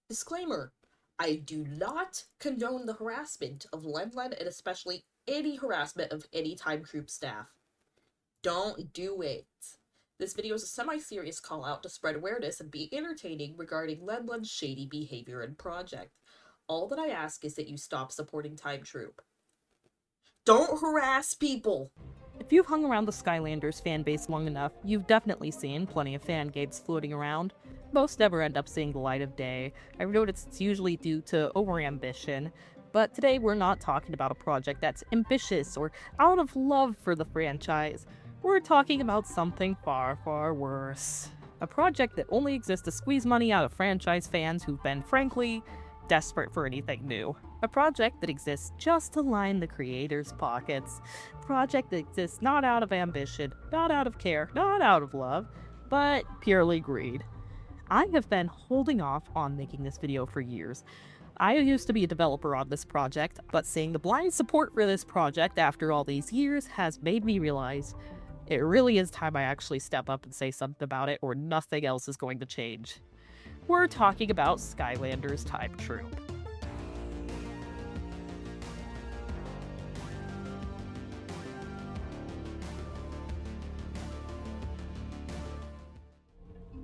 Disclaimer, I do not condone the harassment of Lenlen and especially any harassment of any Time Troop staff. Don't do it. This video is a semi-serious call out to spread awareness and be entertaining regarding Lenlen's shady behavior and project. All that I ask is that you stop supporting Time Troop. Don't harass people! If you've hung around the Skylanders fanbase long enough, you've definitely seen plenty of fangames floating around. Most never end up seeing the light of day. I've noticed it's usually due to overambition, but today we're not talking about a project that's ambitious or out of love for the franchise. We're talking about something far, far worse. A project that only exists to squeeze money out of franchise fans who've been, frankly, desperate for anything new. A project that exists just to line the creators' pockets. A project that exists not out of ambition, not out of care, not out of love, but purely greed. I have been holding off on making this video for years. I used to be a developer on this project, but seeing the blind support for this project after all these years has made me realize it really is time I actually step up and say something about it, or nothing else is going to change. We're talking about Skylanders Time Troop.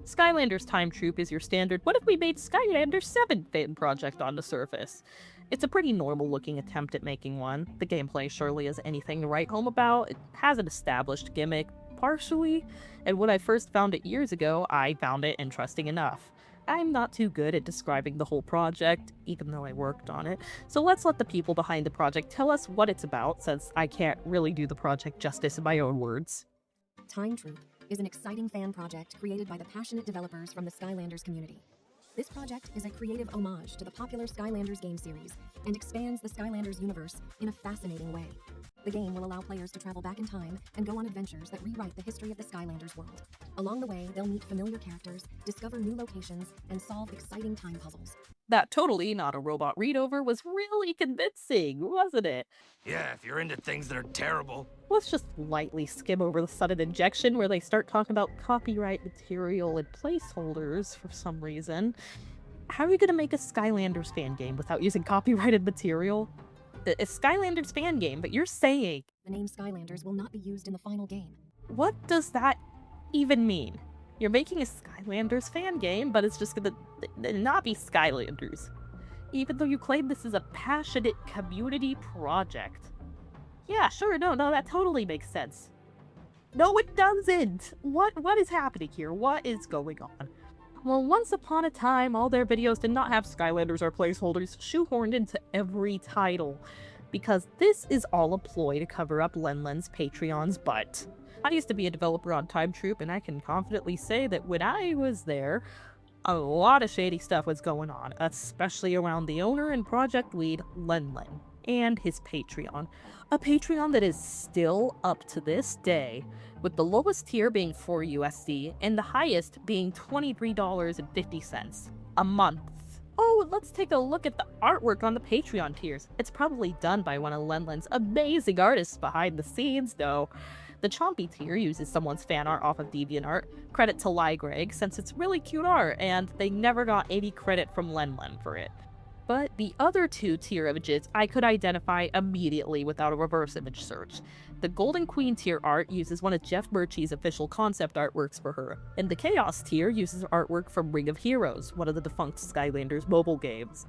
Skylanders Time Troop is your standard "what if we made Skylanders 7 fan project on the surface?" It's a pretty normal looking attempt at making one. The gameplay surely is anything to write home about. It has an established gimmick, partially, and when I first found it years ago, I found it interesting enough. I'm not too good at describing the whole project, even though I worked on it, so let's let the people behind the project tell us what it's about, since I can't really do the project justice in my own words. Time Troop is an exciting fan project created by the passionate developers from the Skylanders community. This project is a creative homage to the popular Skylanders game series and expands the Skylanders universe in a fascinating way. The game will allow players to travel back in time and go on adventures that rewrite the history of the Skylanders world. Along the way, they'll meet familiar characters, discover new locations, and solve exciting time puzzles. That totally not a robot readover was really convincing, wasn't it? Yeah, if you're into things that are terrible. Let's just lightly skim over the sudden injection where they start talking about copyright material and placeholders for some reason. How are you gonna make a Skylanders fan game without using copyrighted material? A Skylanders fan game, but you're saying... The name Skylanders will not be used in the final game. What does that even mean? You're making a Skylanders fan game, but it's just gonna not be Skylanders. Even though you claim this is a passionate community project. Yeah, sure, no, that totally makes sense. No, it doesn't! What is happening here? What is going on? Well, once upon a time, all their videos did not have Skylanders or placeholders shoehorned into every title, because this is all a ploy to cover up Lenlen's Patreon's butt. I used to be a developer on Time Troop, and I can confidently say that when I was there, a lot of shady stuff was going on, especially around the owner and project lead, Lenlen, and his Patreon. A Patreon that is still up to this day, with the lowest tier being $4 and the highest being $23.50 a month. Oh, let's take a look at the artwork on the Patreon tiers. It's probably done by one of Lenlen's amazing artists behind the scenes, though. The Chompy tier uses someone's fan art off of DeviantArt. Credit to Lygreg, since it's really cute art, and they never got any credit from Lenlen for it. But the other two tier images I could identify immediately without a reverse image search. The Golden Queen tier art uses one of Jeff Murchie's official concept artworks for her, and the Chaos tier uses artwork from Ring of Heroes, one of the defunct Skylanders mobile games.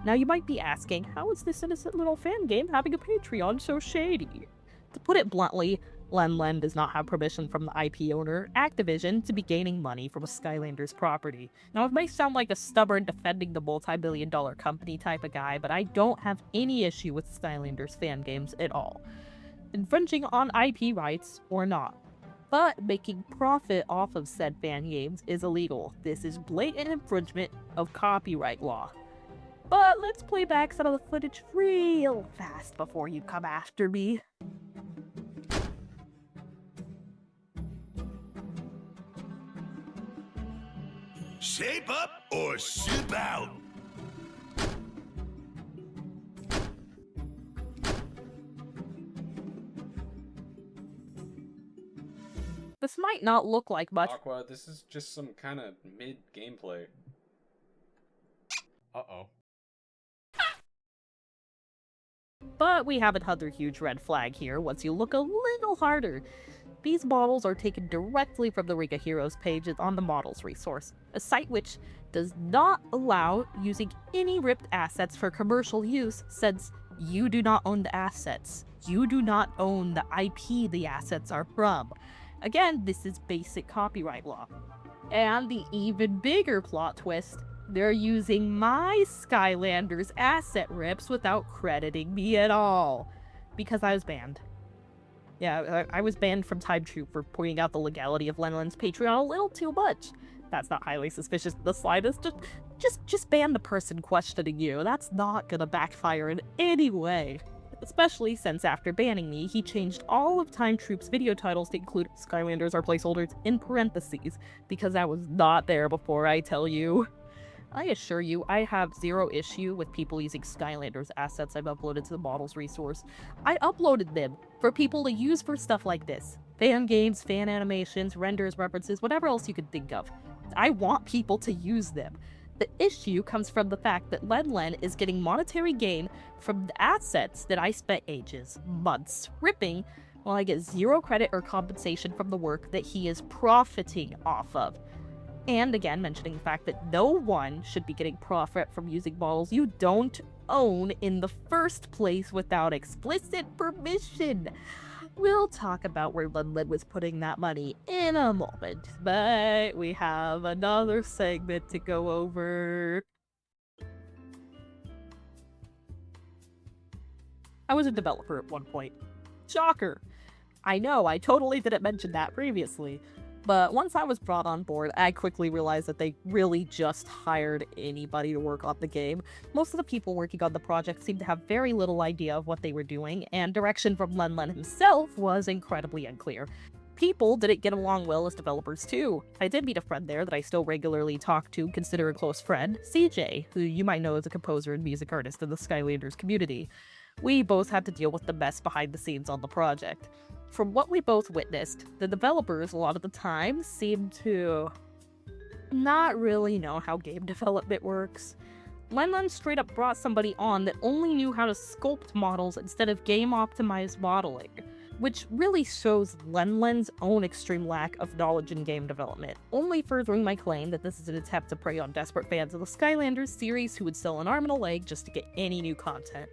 Now you might be asking, how is this innocent little fan game having a Patreon so shady? To put it bluntly, Lenlen does not have permission from the IP owner, Activision, to be gaining money from a Skylanders property. Now, it may sound like a stubborn defending the multi-billion-dollar company type of guy, but I don't have any issue with Skylanders fan games at all. Infringing on IP rights or not. But making profit off of said fan games is illegal. This is blatant infringement of copyright law. But let's play back some of the footage real fast before you come after me. Shape up or ship out. This might not look like much. Aqua, this is just some kind of mid gameplay. but we have another huge red flag here once you look a little harder. These models are taken directly from the Ring of Heroes page on the models resource, a site which does not allow using any ripped assets for commercial use since you do not own the assets. You do not own the IP the assets are from. Again, this is basic copyright law. And the even bigger plot twist, they're using my Skylanders asset rips without crediting me at all. Because I was banned. Yeah, I was banned from Time Troop for pointing out the legality of Lenlen's Patreon a little too much. That's not highly suspicious in the slightest. Just ban the person questioning you. That's not gonna backfire in any way. Especially since after banning me, he changed all of Time Troop's video titles to include Skylanders are placeholders in parentheses, because I was not there before, I tell you. I assure you, I have zero issue with people using Skylanders assets I've uploaded to the models resource. I uploaded them for people to use for stuff like this. Fan games, fan animations, renders, references, whatever else you could think of. I want people to use them. The issue comes from the fact that Lenlen is getting monetary gain from the assets that I spent ages, months, ripping, while I get zero credit or compensation from the work that he is profiting off of. And again, mentioning the fact that no one should be getting profit from using models you don't own in the first place without explicit permission. We'll talk about where Lenlen was putting that money in a moment, but we have another segment to go over. I was a developer at one point. Shocker! I know, I totally didn't mention that previously. But once I was brought on board, I quickly realized that they really just hired anybody to work on the game. Most of the people working on the project seemed to have very little idea of what they were doing, and direction from Lenlen himself was incredibly unclear. People didn't get along well as developers too. I did meet a friend there that I still regularly talk to, consider a close friend, CJ, who you might know as a composer and music artist in the Skylanders community. We both had to deal with the mess behind the scenes on the project. From what we both witnessed, the developers a lot of the time seemed to not really know how game development works. Lenlen straight up brought somebody on that only knew how to sculpt models instead of game-optimized modeling, which really shows Lenlen's own extreme lack of knowledge in game development, only furthering my claim that this is an attempt to prey on desperate fans of the Skylanders series who would sell an arm and a leg just to get any new content.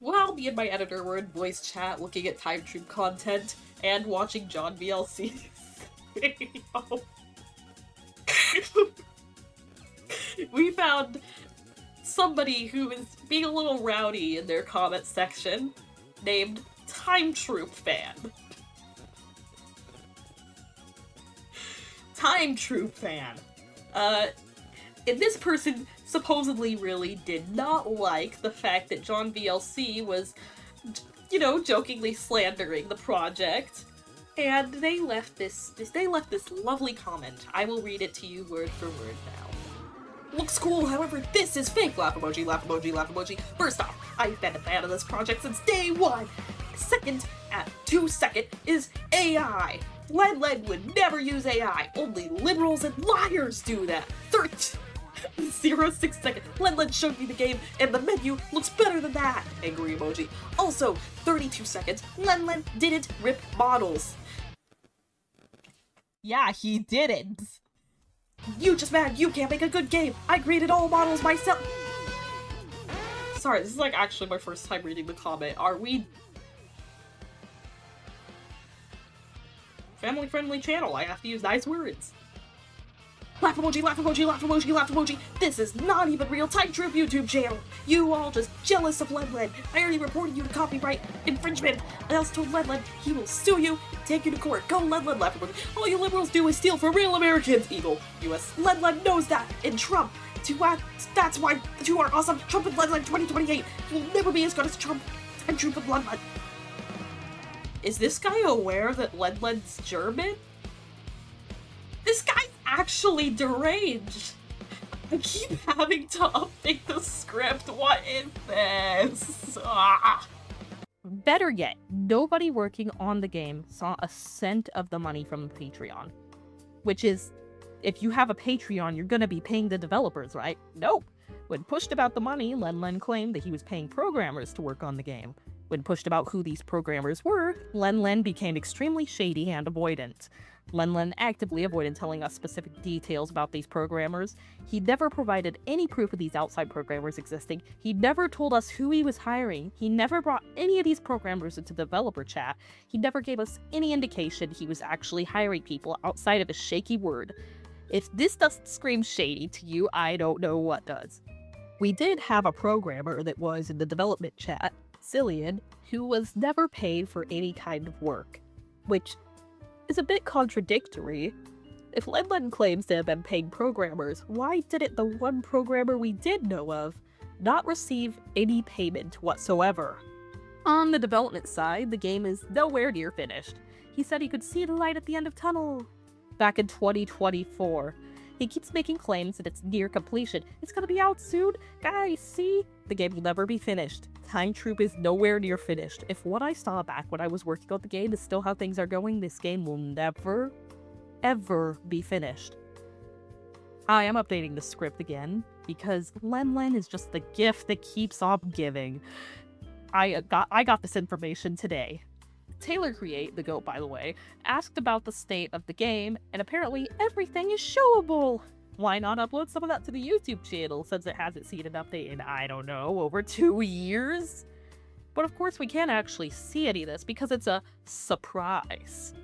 While me and my editor were in voice chat looking at Time Troop content and watching John VLC's video, we found somebody who is being a little rowdy in their comment section named Time Troop Fan. Time Troop Fan. And this person supposedly really did not like the fact that John VLC was, jokingly slandering the project. And they left this lovely comment. I will read it to you word for word now. Looks cool, however, this is fake! Laugh emoji, laugh emoji, laugh emoji. First off, I've been a fan of this project since day one. Second, at 2-second, is AI. Lenlen would never use AI. Only liberals and liars do that. Third, 0.6 seconds. Lenlen showed me the game, and the menu looks better than that. Angry emoji. Also, 32 seconds. Lenlen didn't rip models. Yeah, he didn't. You just mad you can't make a good game. I created all models myself. Sorry, this is like actually my first time reading the comment. Are we family-friendly channel? I have to use nice words. Laugh emoji, laugh emoji, laugh emoji, laugh emoji. This is not even real Time Troop YouTube channel. You all just jealous of Lenlen. I already reported you to copyright infringement. I also told Lenlen he will sue you, take you to court. Go Lenlen, laugh emoji. All you liberals do is steal from real Americans. Eagle, US. Lenlen knows that. And Trump. That's why the two are awesome. Trump and Lenlen 2028 will never be as good as Trump and Troop and Lenlen. Is this guy aware that Lenlen's German? This guy's actually deranged. I keep having to update the script. What is this? Ah. Better yet, nobody working on the game saw a cent of the money from the Patreon. Which is, if you have a Patreon, you're gonna be paying the developers, right? Nope. When pushed about the money, Len claimed that he was paying programmers to work on the game. When pushed about who these programmers were, Len became extremely shady and avoidant. Len actively avoided telling us specific details about these programmers. He never provided any proof of these outside programmers existing. He never told us who he was hiring. He never brought any of these programmers into developer chat. He never gave us any indication he was actually hiring people outside of his shaky word. If this doesn't scream shady to you, I don't know what does. We did have a programmer that was in the development chat, Cillian, who was never paid for any kind of work, which is a bit contradictory. If Len claims to have been paying programmers, why didn't the one programmer we did know of not receive any payment whatsoever? On the development side, the game is nowhere near finished. He said he could see the light at the end of tunnel back in 2024. He keeps making claims that it's near completion. It's gonna be out soon. Guys, see? The game will never be finished. Time Troop is nowhere near finished. If what I saw back when I was working on the game is still how things are going, this game will never, ever be finished. I am updating the script again, because Len is just the gift that keeps on giving. I got this information today. Taylor Create, the GOAT by the way, asked about the state of the game, and apparently everything is showable. Why not upload some of that to the YouTube channel, since it hasn't seen an update in, I don't know, over 2 years? But of course we can't actually see any of this because it's a surprise.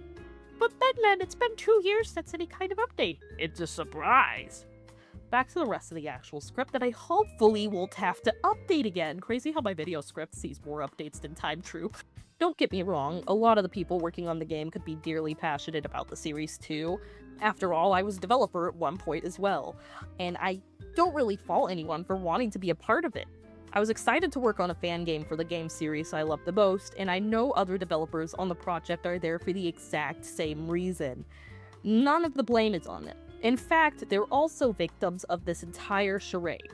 But then, it's been 2 years since any kind of update. It's a surprise. Back to the rest of the actual script that I hopefully won't have to update again. Crazy how my video script sees more updates than Time Troop. Don't get me wrong, a lot of the people working on the game could be dearly passionate about the series too. After all, I was a developer at one point as well, and I don't really fault anyone for wanting to be a part of it. I was excited to work on a fan game for the game series I love the most, and I know other developers on the project are there for the exact same reason. None of the blame is on them. In fact, they're also victims of this entire charade.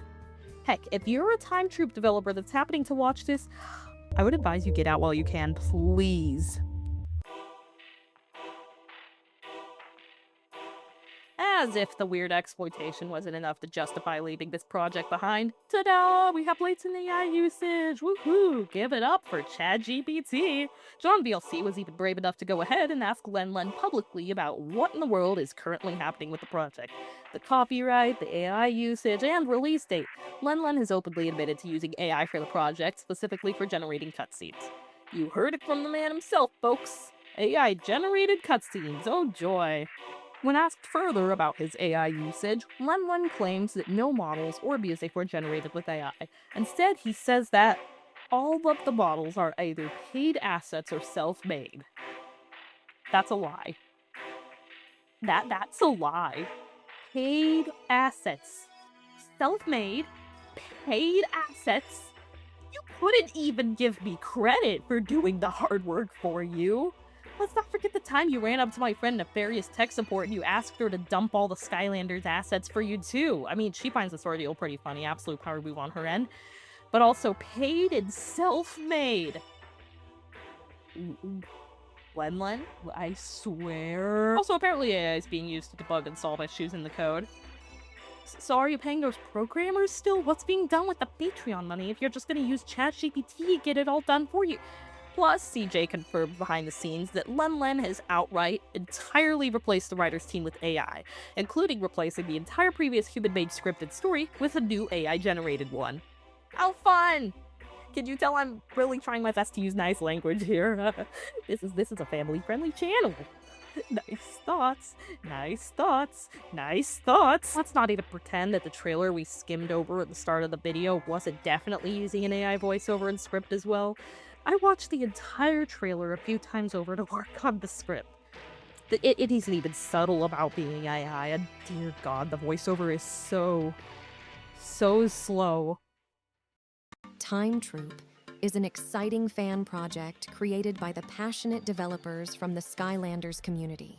Heck, if you're a Time Troop developer that's happening to watch this, I would advise you get out while you can, please. As if the weird exploitation wasn't enough to justify leaving this project behind. Ta-da! We have latent AI usage! Woohoo! Give it up for ChatGPT! John VLC was even brave enough to go ahead and ask Len publicly about what in the world is currently happening with the project. The copyright, the AI usage, and release date. Len has openly admitted to using AI for the project, specifically for generating cutscenes. You heard it from the man himself, folks! AI-generated cutscenes, oh joy! When asked further about his AI usage, Len claims that no models or music were generated with AI. Instead, he says that all of the models are either paid assets or self-made. That's a lie. That's a lie. Paid assets. Self-made, paid assets. You couldn't even give me credit for doing the hard work for you. Let's not forget the time you ran up to my friend Nefarious Tech Support and you asked her to dump all the Skylanders assets for you too. I mean, she finds this ordeal pretty funny, absolute power move on her end. But also paid and self-made. Len? I swear. Also, apparently AI is being used to debug and solve issues in the code. So are you paying those programmers still? What's being done with the Patreon money if you're just gonna use ChatGPT to get it all done for you? Plus, CJ confirmed behind the scenes that Len has outright entirely replaced the writer's team with AI, including replacing the entire previous human-made scripted story with a new AI-generated one. How fun! Can you tell I'm really trying my best to use nice language here? This is a family-friendly channel. Nice thoughts, nice thoughts, nice thoughts. Let's not even pretend that the trailer we skimmed over at the start of the video wasn't definitely using an AI voiceover and script as well. I watched the entire trailer a few times over to work on the script. It isn't even subtle about being AI, and dear god, the voiceover is so slow. Time Troop is an exciting fan project created by the passionate developers from the Skylanders community.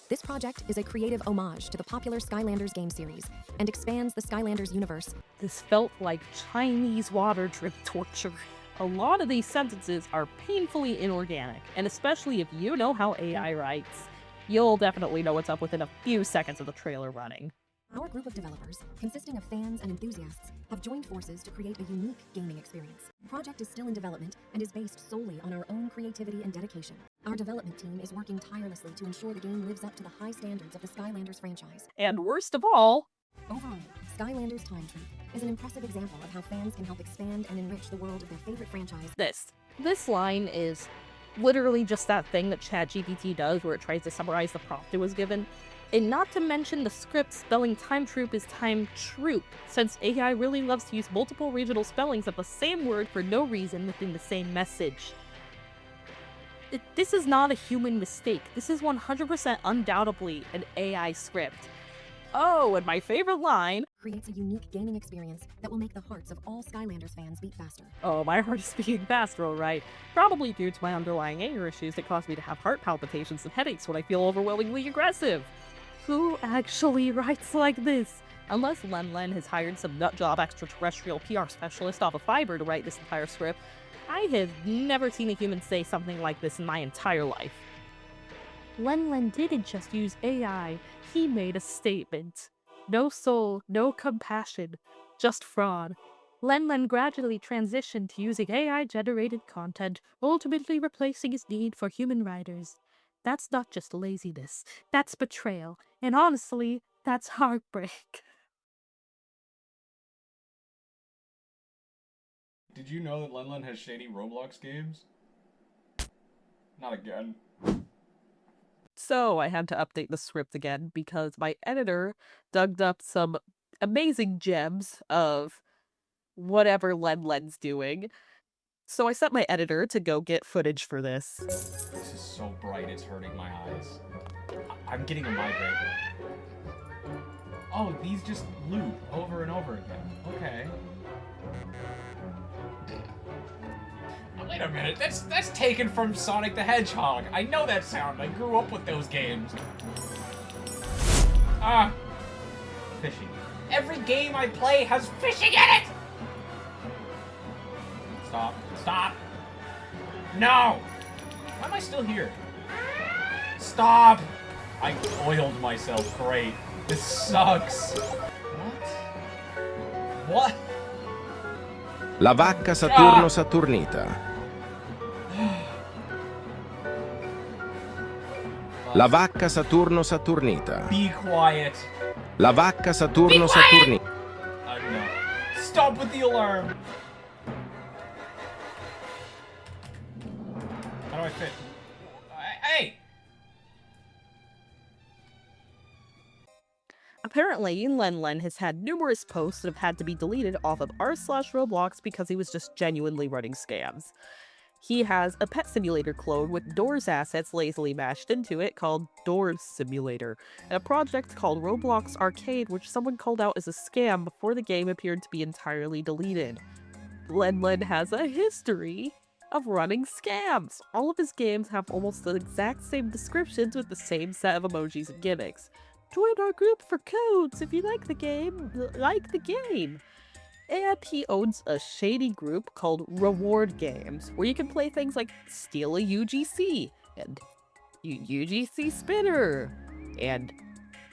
This project is a creative homage to the popular Skylanders game series and expands the Skylanders universe. This felt like Chinese water drip torture. A lot of these sentences are painfully inorganic, and especially if you know how AI writes, you'll definitely know what's up within a few seconds of the trailer running. Our group of developers, consisting of fans and enthusiasts, have joined forces to create a unique gaming experience. The project is still in development and is based solely on our own creativity and dedication. Our development team is working tirelessly to ensure the game lives up to the high standards of the Skylanders franchise. And worst of all, Overall, Skylanders Time Troop is an impressive example of how fans can help expand and enrich the world of their favorite franchise. this line is literally just that thing that ChatGPT does where it tries to summarize the prompt it was given. And not to mention the script spelling Time Troop is Time Troop, since AI really loves to use multiple regional spellings of the same word for no reason within the same message. This is not a human mistake. This is 100% undoubtedly an AI script. Oh, and my favorite line Creates a unique gaming experience that will make the hearts of all Skylanders fans beat faster. Oh, my heart is beating faster, alright. Probably due to my underlying anger issues that cause me to have heart palpitations and headaches when I feel overwhelmingly aggressive. Who actually writes like this? Unless Len has hired some nutjob extraterrestrial PR specialist off of Fiverr to write this entire script, I have never seen a human say something like this in my entire life. Len didn't just use AI, he made a statement. No soul, no compassion, just fraud. Len gradually transitioned to using AI-generated content, ultimately replacing his need for human writers. That's not just laziness, that's betrayal, and honestly, that's heartbreak. Did you know that Len has shady Roblox games? Not again. So I had to update the script again because my editor dug up some amazing gems of whatever Len's doing. So I sent my editor to go get footage for this. This is so bright, it's hurting my eyes. I'm getting a migraine. Oh, these just loop over and over again. Okay. Oh, wait a minute, that's taken from Sonic the Hedgehog. I know that sound. I grew up with those games. Ah, fishing. Every game I play has fishing in it. Stop. Stop! No! Why am I still here? Stop! I oiled myself. Great. This sucks. What? La vacca Saturno Saturnita. La vacca Saturno Saturnita. Be quiet. La vacca Saturno Saturnita. No. Stop with the alarm. How do I fit? Hey! Apparently, Len has had numerous posts that have had to be deleted off of r/Roblox because he was just genuinely running scams. He has a pet simulator clone with Doors assets lazily mashed into it called Doors Simulator, and a project called Roblox Arcade which someone called out as a scam before the game appeared to be entirely deleted. Len has a history of running scams. All of his games have almost the exact same descriptions with the same set of emojis and gimmicks. Join our group for codes if you like the game, And he owns a shady group called Reward Games, where you can play things like Steal a UGC, and UGC Spinner, and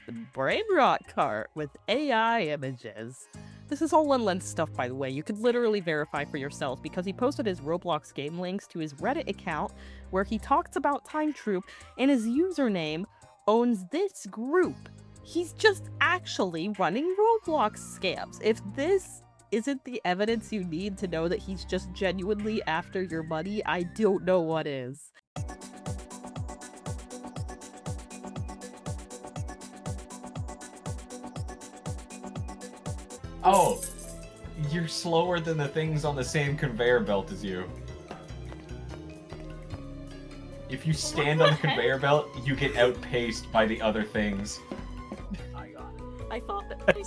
the Brain Rot Cart with AI images. This is all Len's stuff, by the way. You can literally verify for yourself because he posted his Roblox game links to his Reddit account where he talks about Time Troop, and his username owns this group. He's just actually running Roblox scams. If this isn't the evidence you need to know that he's just genuinely after your money, I don't know what is. Oh, you're slower than the things on the same conveyor belt as you. If you stand on the conveyor belt, you get outpaced by the other things. I thought that I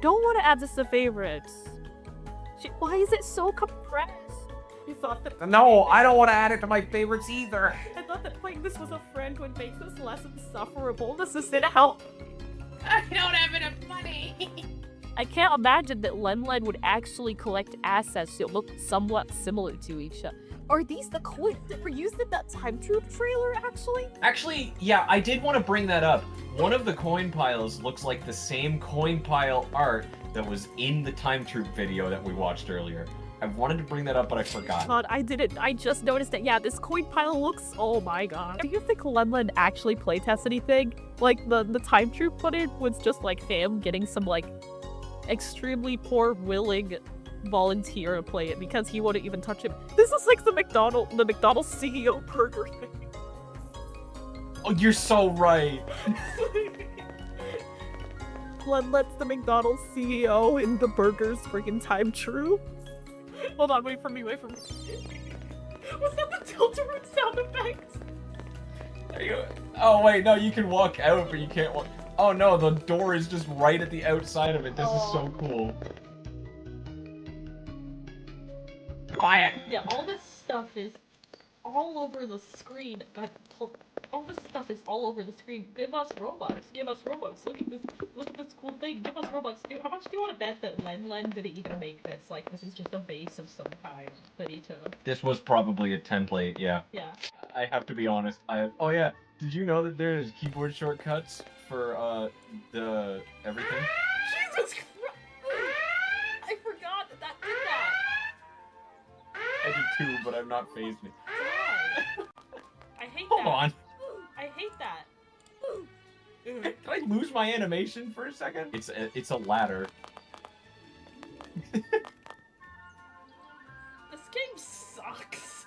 don't want to add this to favorites. Why is it so compressed? You thought that No, I don't want to add it to my favorites either. I thought that playing this with a friend would make this less insufferable. This is gonna help. I don't have enough money. I can't imagine that Len would actually collect assets that look somewhat similar to each other. Are these the coins that were used in that Time Troop trailer, actually? Actually, yeah, I did want to bring that up. One of the coin piles looks like the same coin pile art that was in the Time Troop video that we watched earlier. I wanted to bring that up, but I forgot. God, I didn't. I just noticed it. Yeah, this coin pile looks... Oh my god. Do you think Lenlen actually playtest anything? Like, the Time Troop footage was just, like, fam getting some, like, extremely poor willing volunteer to play it because he wouldn't even touch it. This is like the McDonald's CEO burger thing. Oh, you're so right. Let's the McDonald's CEO in the burgers freaking Time True. Hold on, wait for me. Was that the tilt-a-root sound effect? There you go. Oh wait, no, you can walk out, but you can't walk. Oh no, the door is just right at the outside of it. This is so cool. Quiet. Yeah, all this stuff is all over the screen. God, all this stuff is all over the screen. Give us Robux. Give us Robux. Look at this cool thing. Give us Robux. How much do you want to bet that Len didn't even make this? Like, this is just a base of some kind that he took. This was probably a template, yeah. Yeah. I have to be honest. Oh yeah, did you know that there's keyboard shortcuts for the everything? Jesus Christ! I forgot that did that. I did too, but I'm not phased me. Why? I hate Hold that. on. I hate that. Can I lose my animation for a second? It's a ladder. This game sucks.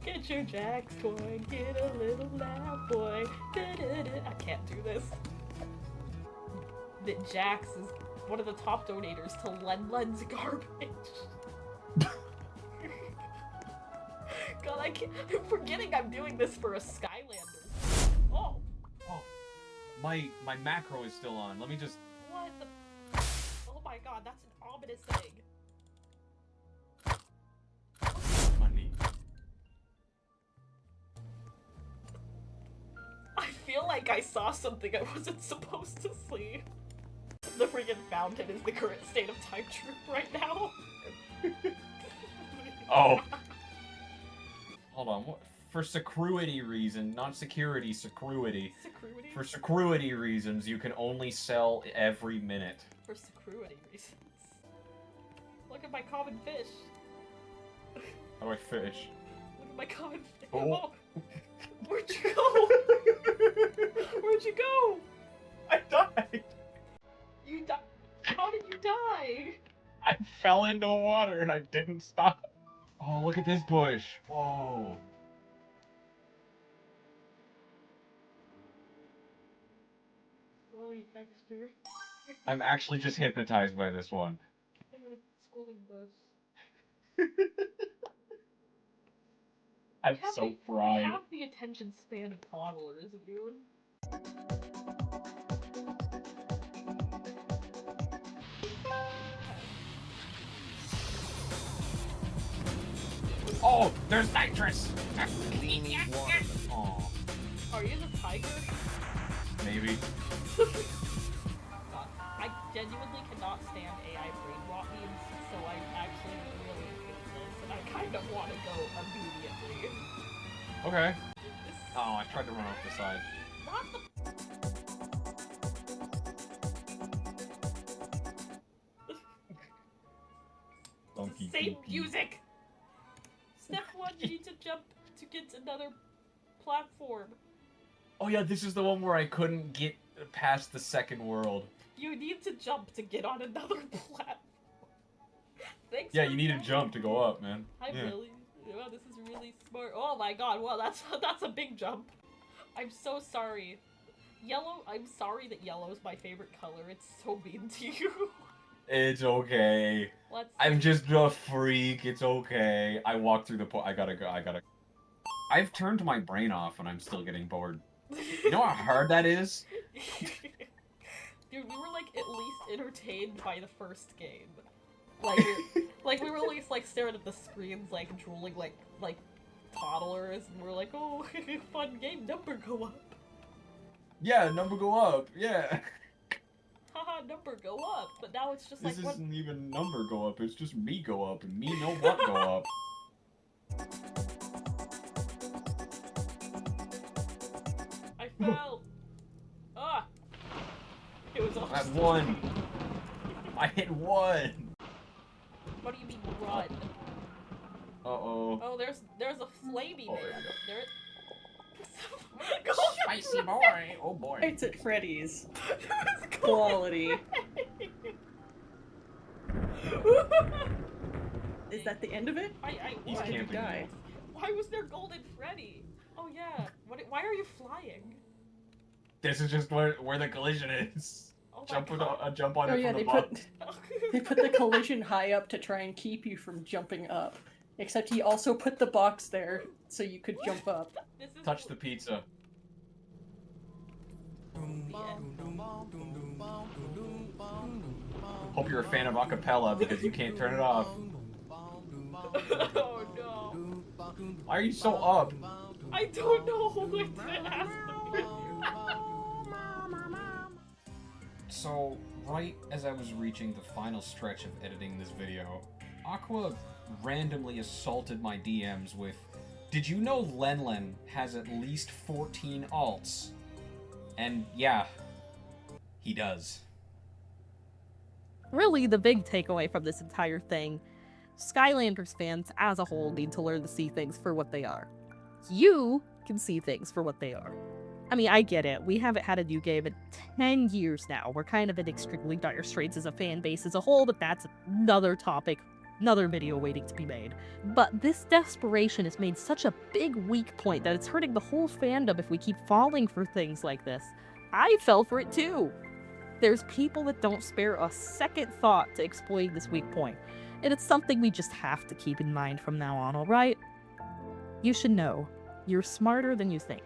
Get your Jax coin, get a little laugh, boy. I can't do this. That Jax is one of the top donators to Len's garbage. God, I'm forgetting I'm doing this for a Skylanders. Oh! Oh, my macro is still on. Let me just... What the... Oh my god, that's an ominous thing. Money. I feel like I saw something I wasn't supposed to see. The friggin' fountain is the current state of Time Troop right now. Oh. Hold on, what? For security reason, not security, security. Security? For security reasons, you can only sell every minute. For security reasons. Look at my common fish. How do I fish? Look at my common fish. Oh. Where'd you go? Where'd you go? I died! You died. How did you die? I fell into water and I didn't stop. Oh, look at this bush. Whoa. Holy texture. I'm actually just hypnotized by this one. Schooling bus. I'm so fried. Have the attention span of toddlers, dude. Oh, there's nitrous! Oh, Are you the tiger? maybe. God, I genuinely cannot stand AI brain rot memes, so I actually really hate this, and I kind of want to go immediately. Okay. Oh, I tried to run off the side. Not the... Donkey Same Kooky. music! Step 1, you need to jump to get to another platform. Oh yeah, this is the one where I couldn't get past the second world. You need to jump to get on another platform. Thanks. Yeah, for you need to knowing. jump to go up, man. Wow, this is really smart. Oh my god, well, that's a big jump. I'm so sorry. Yellow, I'm sorry that yellow is my favorite color. It's so mean to you. It's okay. I'm just a freak. It's okay. I walked through the I gotta go. I've turned my brain off and I'm still getting bored. You know how hard that is? Dude, we were like at least entertained by the first game. Like we were at least like staring at the screens, like drooling like toddlers, and we're like, oh, fun game, number go up. Yeah, number go up. Yeah. Haha, number go up, but now it's just This like what? isn't even number go up, it's just me go up, and me know what go up. I fell. Ah! It was all At just- 1. I hit 1. What do you mean run? Uh-oh. Oh, there's a flamey Oh, man. there you There. Spicy boy. Oh boy. It's at Freddy's. Quality. Is that the end of it? He's Why did you camping. die? Why was there Golden Freddy? Oh yeah. Why are you flying? This is just where the collision is. Oh my Jump God. jump on Oh it yeah, from they the bottom. they put the collision high up to try and keep you from jumping up. Except he also put the box there so you could jump up. This is Touch the pizza. Hope you're a fan of acapella because you can't turn it off. Oh no. Why are you so up? I don't know. I didn't ask them. So, right as I was reaching the final stretch of editing this video, Aqua randomly assaulted my DMs with, "Did you know Lenlen has at least 14 alts?" And yeah, he does. Really, the big takeaway from this entire thing, Skylanders fans as a whole need to learn to see things for what they are. You can see things for what they are. I mean, I get it. We haven't had a new game in 10 years now. We're kind of in extremely dire straits as a fan base as a whole, but that's another topic, another video waiting to be made. But this desperation has made such a big weak point that it's hurting the whole fandom if we keep falling for things like this. I fell for it too. There's people that don't spare a second thought to exploit this weak point, and it's something we just have to keep in mind from now on, alright? You should know, you're smarter than you think.